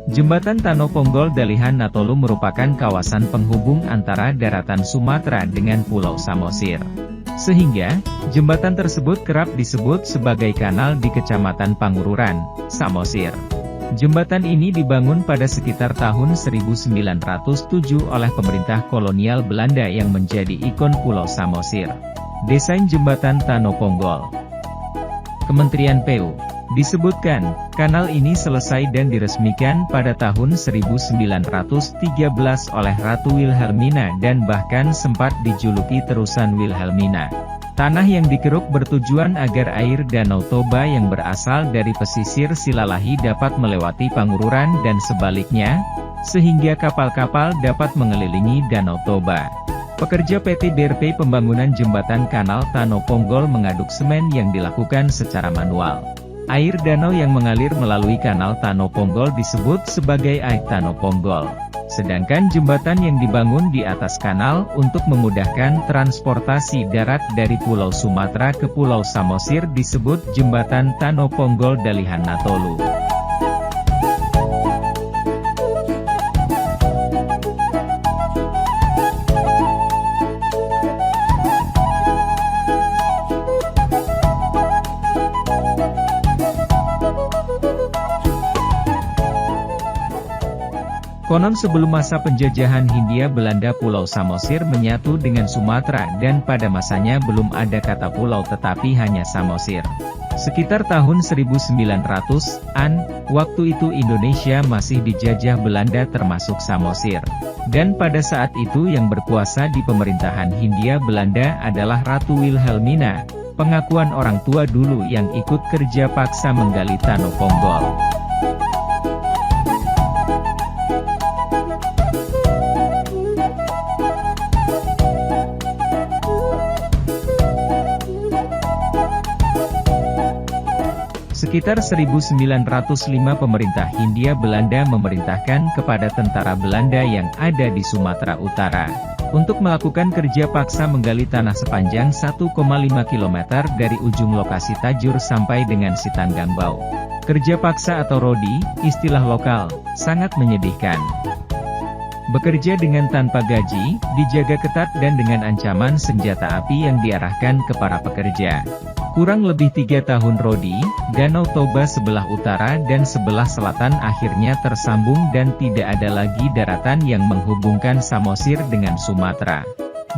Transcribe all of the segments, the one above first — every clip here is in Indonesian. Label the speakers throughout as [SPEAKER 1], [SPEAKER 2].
[SPEAKER 1] Jembatan Tanoponggol Dalihan Natolu merupakan kawasan penghubung antara daratan Sumatera dengan Pulau Samosir. Sehingga, jembatan tersebut kerap disebut sebagai kanal di Kecamatan Pangururan, Samosir. Jembatan ini dibangun pada sekitar tahun 1907 oleh pemerintah kolonial Belanda yang menjadi ikon Pulau Samosir. Desain Jembatan Tanoponggol. Kementerian PU disebutkan, kanal ini selesai dan diresmikan pada tahun 1913 oleh Ratu Wilhelmina dan bahkan sempat dijuluki terusan Wilhelmina. Tanah yang dikeruk bertujuan agar air Danau Toba yang berasal dari pesisir Silalahi dapat melewati Pangururan dan sebaliknya, sehingga kapal-kapal dapat mengelilingi Danau Toba. Pekerja PT DRP Pembangunan Jembatan Kanal Tanoponggol mengaduk semen yang dilakukan secara manual. Air danau yang mengalir melalui kanal Tanoponggol disebut sebagai air Tanoponggol. Sedangkan jembatan yang dibangun di atas kanal untuk memudahkan transportasi darat dari Pulau Sumatera ke Pulau Samosir disebut Jembatan Tanoponggol Dalihan Natolu. Konon sebelum masa penjajahan Hindia Belanda Pulau Samosir menyatu dengan Sumatera dan pada masanya belum ada kata pulau tetapi hanya Samosir. Sekitar tahun 1900-an, waktu itu Indonesia masih dijajah Belanda termasuk Samosir. Dan pada saat itu yang berkuasa di pemerintahan Hindia Belanda adalah Ratu Wilhelmina, pengakuan orang tua dulu yang ikut kerja paksa menggali Tanoponggol. Sekitar 1905 pemerintah Hindia Belanda memerintahkan kepada tentara Belanda yang ada di Sumatera Utara untuk melakukan kerja paksa menggali tanah sepanjang 1,5 km dari ujung lokasi Tajur sampai dengan Sitanggangbau. Kerja paksa atau rodi, istilah lokal, sangat menyedihkan. Bekerja dengan tanpa gaji, dijaga ketat dan dengan ancaman senjata api yang diarahkan ke para pekerja. Kurang lebih 3 tahun rodi, Danau Toba sebelah utara dan sebelah selatan akhirnya tersambung dan tidak ada lagi daratan yang menghubungkan Samosir dengan Sumatera.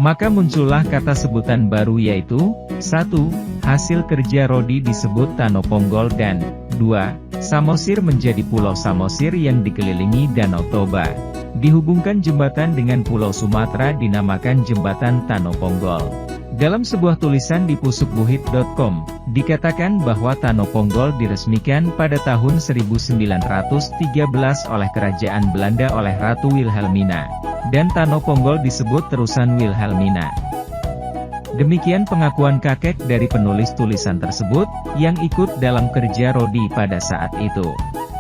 [SPEAKER 1] Maka muncullah kata sebutan baru yaitu, 1. Hasil kerja rodi disebut Tanoponggol dan 2. Samosir menjadi Pulau Samosir yang dikelilingi Danau Toba. Dihubungkan jembatan dengan Pulau Sumatera dinamakan Jembatan Tanoponggol. Dalam sebuah tulisan di pusukbuhit.com, dikatakan bahwa Tanoponggol diresmikan pada tahun 1913 oleh Kerajaan Belanda oleh Ratu Wilhelmina, dan Tanoponggol disebut terusan Wilhelmina. Demikian pengakuan kakek dari penulis tulisan tersebut, yang ikut dalam kerja rodi pada saat itu.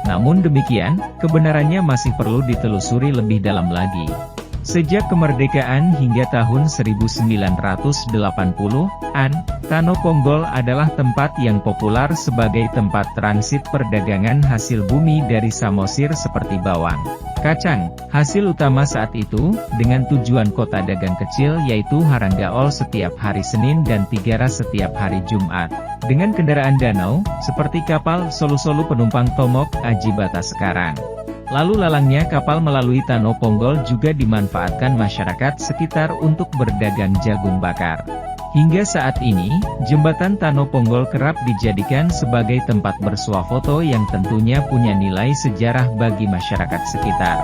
[SPEAKER 1] Namun demikian, kebenarannya masih perlu ditelusuri lebih dalam lagi. Sejak kemerdekaan hingga tahun 1980-an, Tanoponggol adalah tempat yang populer sebagai tempat transit perdagangan hasil bumi dari Samosir seperti bawang, kacang, hasil utama saat itu, dengan tujuan kota dagang kecil yaitu Haranggaol setiap hari Senin dan Tigaras setiap hari Jumat. Dengan kendaraan danau, seperti kapal Solu-Solu penumpang Tomok, Ajibata sekarang. Lalu lalangnya kapal melalui Tanoponggol juga dimanfaatkan masyarakat sekitar untuk berdagang jagung bakar. Hingga saat ini, jembatan Tanoponggol kerap dijadikan sebagai tempat bersuah foto yang tentunya punya nilai sejarah bagi masyarakat sekitar.